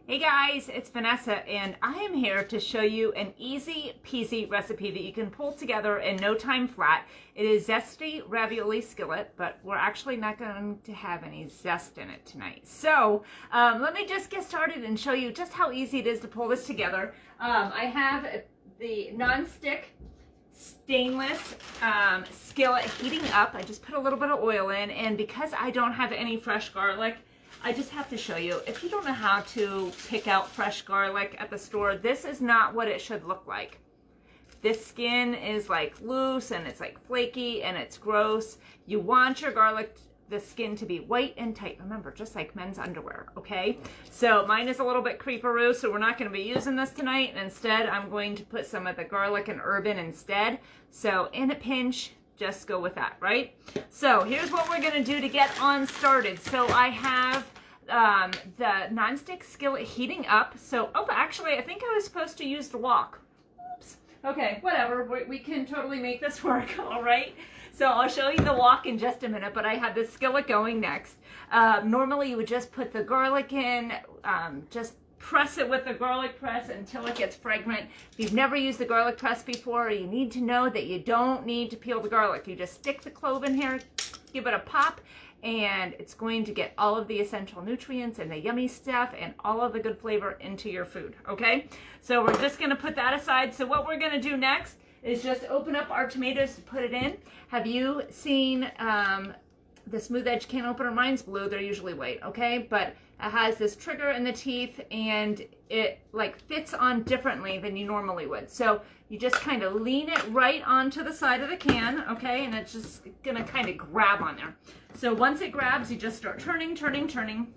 Hey guys, it's Vanessa and I am here to show you an easy peasy recipe that you can pull together in no time flat. It is Zesty ravioli skillet, but we're actually not going to have any zest in it tonight. So let me just get started and show you just how easy it is to pull this together. I have the non-stick stainless skillet heating up. I just put a little bit of oil in, and because I don't have any fresh garlic, I just have to show you, if you don't know how to pick out fresh garlic at the store, this is not what it should look like. This skin is like loose and it's like flaky and it's gross. You want your garlic, the skin to be white and tight. Remember, just like men's underwear, okay? So mine is a little bit creeperoo, so we're not going to be using this tonight. And instead, I'm going to put some of the garlic and herb in instead. So in a pinch, just go with that, right? So here's what we're gonna do to get on started. So I have the nonstick skillet heating up. So, oh, actually, I think I was supposed to use the wok. Oops. Okay, whatever. We can totally make this work, all right? So I'll show you the wok in just a minute, but I have the skillet going next. Normally, you would just put the garlic in, just press it with the garlic press until it gets fragrant. If you've never used the garlic press before, you need to know that you don't need to peel the garlic. You just stick the clove in here, give it a pop, and it's going to get all of the essential nutrients and the yummy stuff and all of the good flavor into your food, okay? So we're just gonna put that aside. So what we're gonna do next is just open up our tomatoes to put it in. Have you seen the smooth edge can opener? Mine's blue, they're usually white, okay? But it has this trigger in the teeth and it like fits on differently than you normally would. So you just kind of lean it right onto the side of the can, okay? And it's just gonna kind of grab on there. So once it grabs, you just start turning, turning, turning.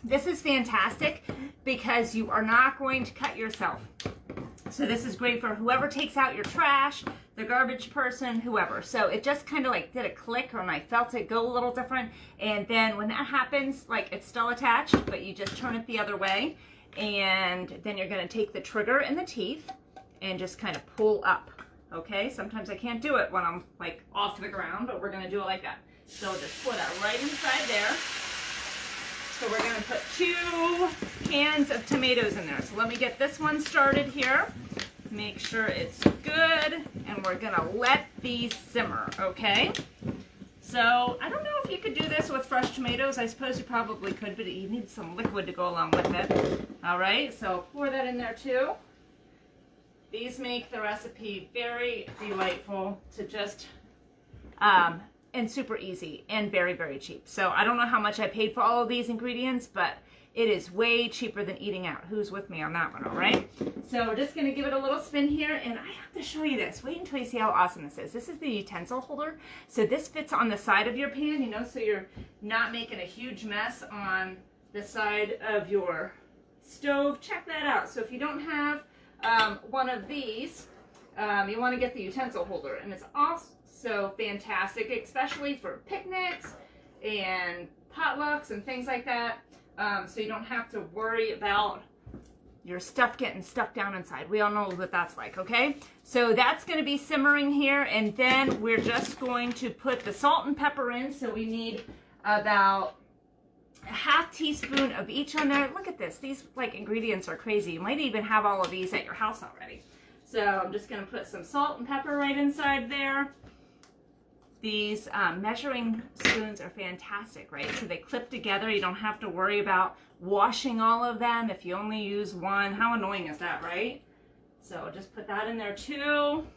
This is fantastic because you are not going to cut yourself. So this is great for whoever takes out your trash, the garbage person, whoever. So it just kind of like did a click, and I felt it go a little different. And then when that happens, like it's still attached, but you just turn it the other way. And then you're gonna take the trigger and the teeth and just kind of pull up, okay? Sometimes I can't do it when I'm like off the ground, but we're gonna do it like that. So just put that right inside there. So we're gonna put 2 cans of tomatoes in there. So let me get this one started here. Make sure it's good, and we're gonna let these simmer, okay? So I don't know if you could do this with fresh tomatoes. I suppose you probably could, but you need some liquid to go along with it. All right, so pour that in there too. These make the recipe very delightful to just, and super easy and very, very cheap. So I don't know how much I paid for all of these ingredients, but it is way cheaper than eating out. Who's with me on that one, all right? So we're just gonna give it a little spin here, and I have to show you this. Wait until you see how awesome this is. This is the utensil holder. So this fits on the side of your pan, you know, so you're not making a huge mess on the side of your stove. Check that out. So if you don't have one of these, you wanna get the utensil holder, and it's also fantastic, especially for picnics and potlucks and things like that. So you don't have to worry about your stuff getting stuck down inside. We all know what that's like, okay? So that's gonna be simmering here, and then we're just going to put the salt and pepper in. So we need about a ½ teaspoon of each on there. Look at this, these like ingredients are crazy. You might even have all of these at your house already. So I'm just gonna put some salt and pepper right inside there. These measuring spoons are fantastic, right? So they clip together. You don't have to worry about washing all of them if you only use one. How annoying is that, right? So just put that in there too.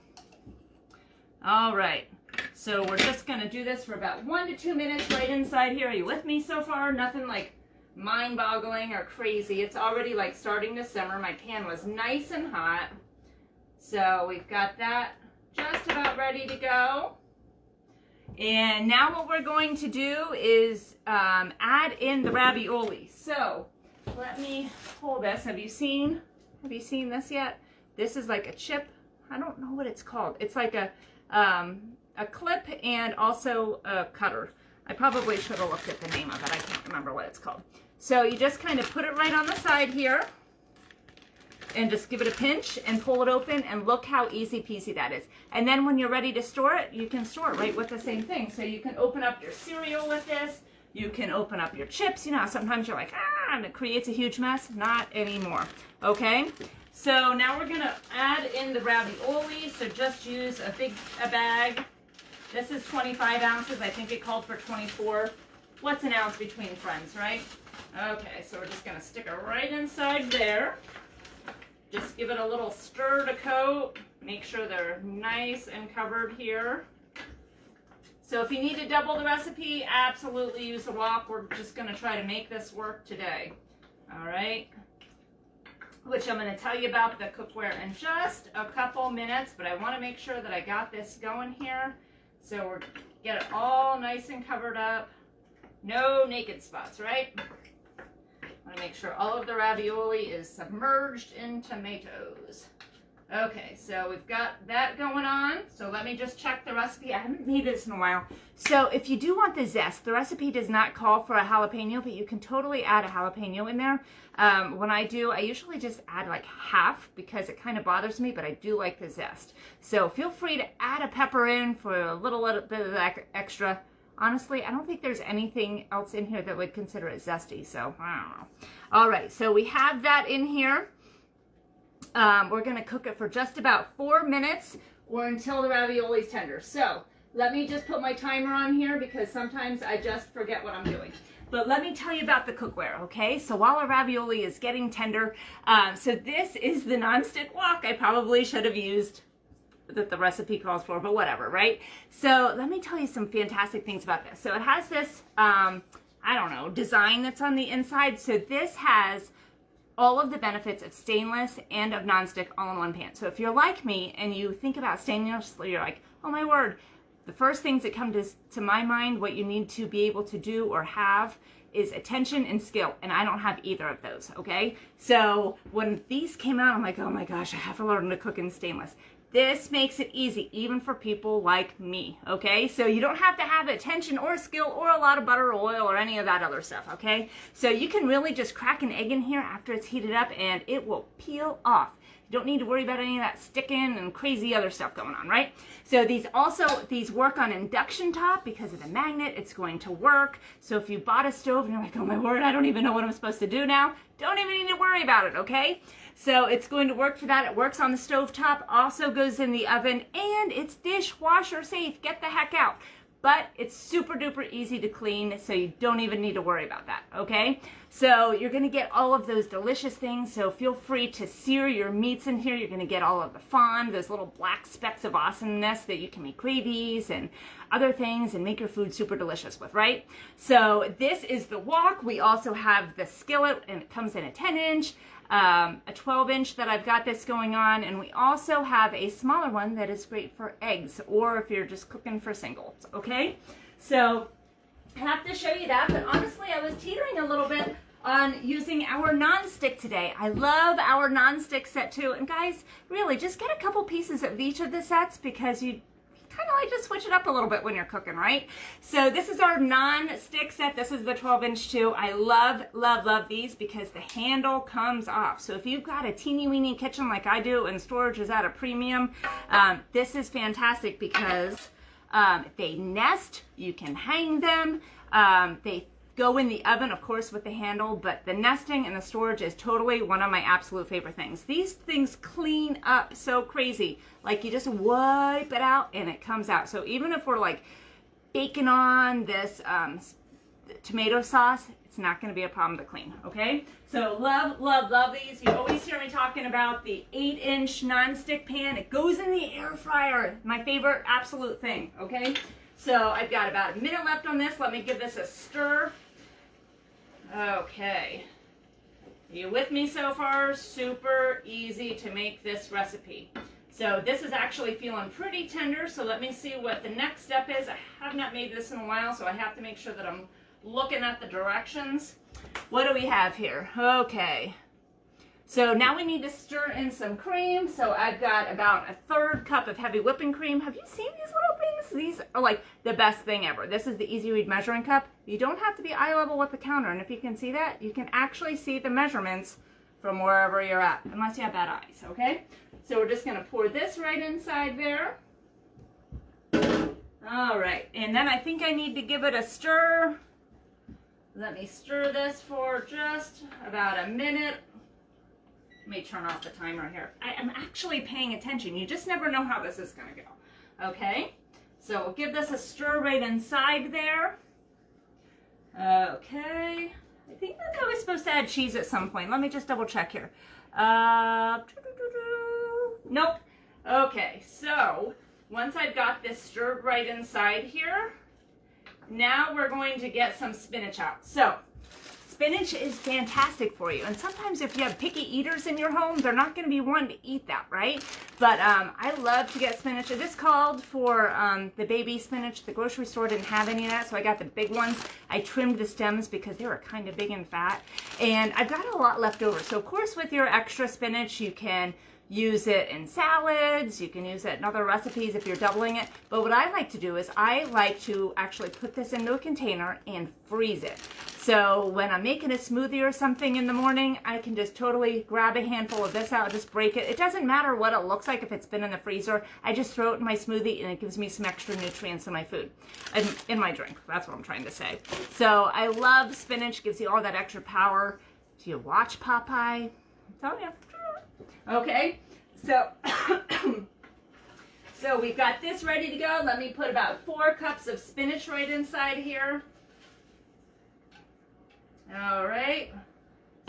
All right. So we're just gonna do this for about 1 to 2 minutes right inside here. Are you with me so far? Nothing like mind-boggling or crazy. It's already like starting to simmer. My pan was nice and hot. So we've got that just about ready to go. And now what we're going to do is add in the ravioli. So let me pull this. Have you seen this yet? This is like a chip. I don't know what it's called. It's like a clip and also a cutter. I probably should have looked at the name of it. I can't remember what it's called. So you just kind of put it right on the side here. And just give it a pinch and pull it open, and look how easy peasy that is. And then when you're ready to store it, you can store it right with the same thing. So you can open up your cereal with this. You can open up your chips. You know, sometimes you're like, and it creates a huge mess. Not anymore. Okay, so now we're gonna add in the ravioli. So just use a bag. This is 25 ounces. I think it called for 24. What's an ounce between friends, right? Okay, so we're just gonna stick it right inside there. Just give it a little stir to coat. Make sure they're nice and covered here. So if you need to double the recipe, absolutely use the wok. We're just gonna try to make this work today. All right. Which I'm gonna tell you about the cookware in just a couple minutes, but I wanna make sure that I got this going here. So we're get it all nice and covered up. No naked spots, right? I want to make sure all of the ravioli is submerged in tomatoes. Okay, so we've got that going on. So let me just check the recipe. I haven't made this in a while. So if you do want the zest, the recipe does not call for a jalapeno, but you can totally add a jalapeno in there. When I do, I usually just add like half because it kind of bothers me, but I do like the zest. So feel free to add a pepper in for a little bit of that extra. Honestly, I don't think there's anything else in here that would consider it zesty, so I don't know. All right, so we have that in here. We're gonna cook it for just about 4 minutes or until the ravioli is tender. So let me just put my timer on here because sometimes I just forget what I'm doing. But let me tell you about the cookware, okay? So while our ravioli is getting tender, so this is the nonstick wok I probably should have used that the recipe calls for, but whatever, right? So let me tell you some fantastic things about this. So it has this, I don't know, design that's on the inside. So this has all of the benefits of stainless and of nonstick all in one pan. So if you're like me and you think about stainless, you're like, oh my word, the first things that come to my mind, what you need to be able to do or have is attention and skill, and I don't have either of those, okay? So when these came out, I'm like, oh my gosh, I have to learn to cook in stainless. This makes it easy, even for people like me, okay? So you don't have to have attention or skill or a lot of butter or oil or any of that other stuff, okay? So you can really just crack an egg in here after it's heated up and it will peel off. You don't need to worry about any of that sticking and crazy other stuff going on, right? So these work on induction top because of the magnet. It's going to work. So if you bought a stove and you're like, oh my word, I don't even know what I'm supposed to do now, don't even need to worry about it, okay? So it's going to work for that. It works on the stove top, also goes in the oven, and it's dishwasher safe. Get the heck out. But it's super duper easy to clean, so you don't even need to worry about that, okay? So you're gonna get all of those delicious things, so feel free to sear your meats in here. You're gonna get all of the fond, those little black specks of awesomeness that you can make gravies and other things and make your food super delicious with, right? So this is the wok. We also have the skillet, and it comes in a 10-inch. A 12-inch that I've got this going on, and we also have a smaller one that is great for eggs or if you're just cooking for singles, okay? So I have to show you that, but honestly I was teetering a little bit on using our non-stick today. I love our non-stick set too, and guys, really just get a couple pieces of each of the sets because you kind of like to switch it up a little bit when you're cooking, right? So this is our non-stick set. This is the 12-inch too. I love, love, love these because the handle comes off. So if you've got a teeny weeny kitchen like I do and storage is at a premium, this is fantastic because they nest, you can hang them, they go in the oven, of course, with the handle, but the nesting and the storage is totally one of my absolute favorite things. These things clean up so crazy. Like you just wipe it out and it comes out. So even if we're like baking on this tomato sauce, it's not gonna be a problem to clean, okay? So love, love, love these. You always hear me talking about the 8-inch non-stick pan. It goes in the air fryer. My favorite absolute thing, okay? So I've got about a minute left on this. Let me give this a stir. Okay, are you with me so far? Super easy to make this recipe. So this is actually feeling pretty tender, so let me see what the next step is. I have not made this in a while, so I have to make sure that I'm looking at the directions. What do we have here? Okay, so now we need to stir in some cream. So I've got about a 1/3 cup of heavy whipping cream. Have you seen these little things? These are like the best thing ever. This is the Easy Read measuring cup. You don't have to be eye level with the counter, and if you can see that, you can actually see the measurements from wherever you're at, unless you have bad eyes, okay? So we're just gonna pour this right inside there. All right, and then I think I need to give it a stir. Let me stir this for just about a minute. Let me turn off the timer here. I am actually paying attention. You just never know how this is going to go. Okay, so we'll give this a stir right inside there. Okay, I think that I was supposed to add cheese at some point. Let me just double check here. Nope. Okay, so once I've got this stirred right inside here, now we're going to get some spinach out. So spinach is fantastic for you, and sometimes if you have picky eaters in your home, they're not going to be wanting to eat that, right? But I love to get spinach. It is called for the baby spinach. The grocery store didn't have any of that, so I got the big ones. I trimmed the stems because they were kind of big and fat, and I've got a lot left over. So of course with your extra spinach, you can use it in salads, you can use it in other recipes if you're doubling it. But what I like to do is I like to actually put this into a container and freeze it. So when I'm making a smoothie or something in the morning, I can just totally grab a handful of this out, just break it. It doesn't matter what it looks like if it's been in the freezer. I just throw it in my smoothie and it gives me some extra nutrients in my food, in my drink. That's what I'm trying to say. So I love spinach, gives you all that extra power. Do you watch Popeye? I'm telling you. Okay, so so we've got this ready to go. Let me put about 4 cups of spinach right inside here. All right,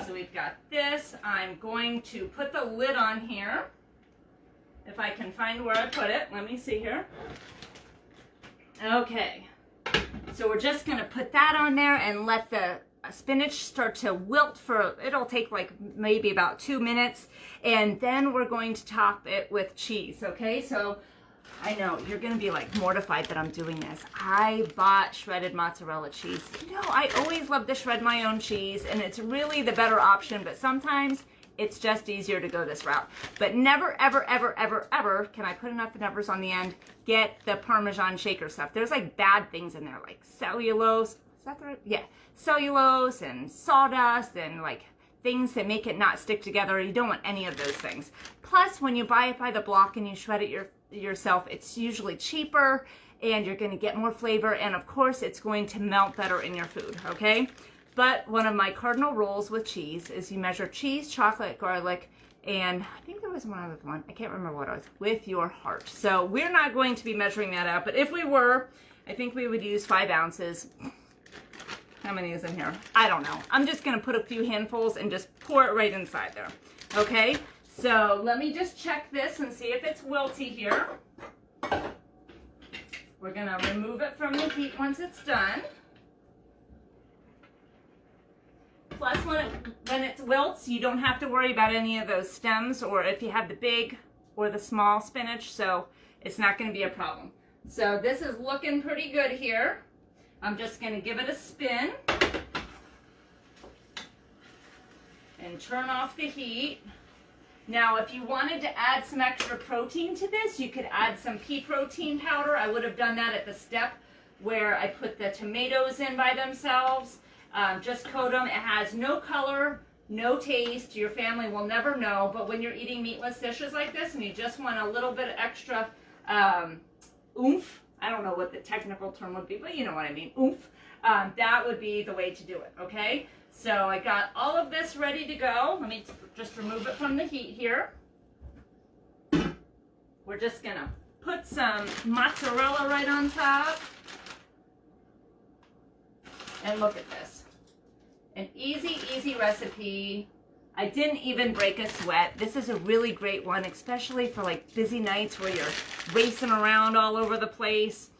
so we've got this. I'm going to put the lid on here. If I can find where I put it, let me see here. Okay, so we're just going to put that on there and let the spinach start to wilt for, it'll take like maybe about 2 minutes, and then we're going to top it with cheese. Okay, so I know you're gonna be like mortified that I'm doing this. I bought shredded mozzarella cheese. You know, I always love to shred my own cheese, and it's really the better option, but sometimes it's just easier to go this route. But never, ever, ever, ever, ever, can I put enough nevers on the end, get the Parmesan shaker stuff. There's like bad things in there, like cellulose. Is that the right? Yeah. Cellulose and sawdust and like things that make it not stick together. You don't want any of those things. Plus, when you buy it by the block and you shred it yourself, it's usually cheaper and you're going to get more flavor, and of course it's going to melt better in your food. Okay, but one of my cardinal rules with cheese is you measure cheese, chocolate, garlic, and I think there was one other one, I can't remember what it was, with your heart. So we're not going to be measuring that out, but if we were, I think we would use 5 ounces. How many is in here? I don't know. I'm just going to put a few handfuls and just pour it right inside there. Okay, so let me just check this and see if it's wilty here. We're going to remove it from the heat once it's done. Plus, when it wilts, you don't have to worry about any of those stems, or if you have the big or the small spinach, so it's not going to be a problem. So this is looking pretty good here. I'm just going to give it a spin and turn off the heat. Now, if you wanted to add some extra protein to this, you could add some pea protein powder. I would have done that at the step where I put the tomatoes in by themselves. Just coat them. It has no color, no taste. Your family will never know, but when you're eating meatless dishes like this and you just want a little bit of extra oomph, I don't know what the technical term would be, but you know what I mean, oomph. That would be the way to do it, okay? So I got all of this ready to go. Let me just remove it from the heat here. We're just gonna put some mozzarella right on top. And look at this. An easy, easy recipe. I didn't even break a sweat. This is a really great one, especially for like busy nights where you're racing around all over the place.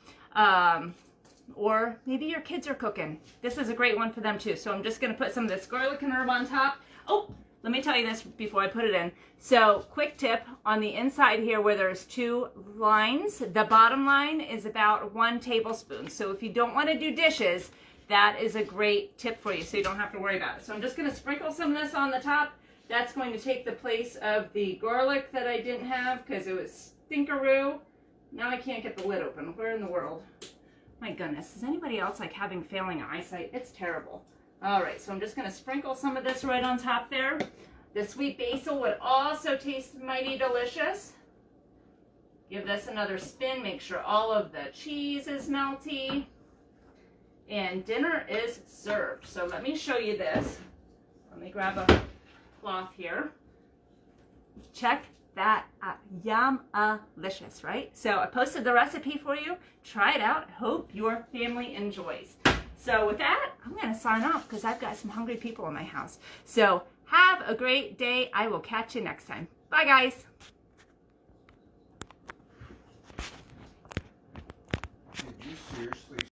Or maybe your kids are cooking. This is a great one for them too. So I'm just gonna put some of this garlic and herb on top. Oh, let me tell you this before I put it in. So quick tip, on the inside here where there's 2 lines, the bottom line is about 1 tablespoon. So if you don't wanna do dishes, that is a great tip for you, so you don't have to worry about it. So I'm just going to sprinkle some of this on the top. That's going to take the place of the garlic that I didn't have because it was stinkeroo. Now I can't get the lid open. Where in the world? My goodness, is anybody else like having failing eyesight? It's terrible. All right, so I'm just going to sprinkle some of this right on top there. The sweet basil would also taste mighty delicious. Give this another spin. Make sure all of the cheese is melty. and dinner is served. So let me show you this. Let me grab a cloth here. Check that out. Yum-alicious, right? So I posted the recipe for you. Try it out. Hope your family enjoys. So with that, I'm going to sign off because I've got some hungry people in my house. So have a great day. I will catch you next time. Bye, guys. Did you seriously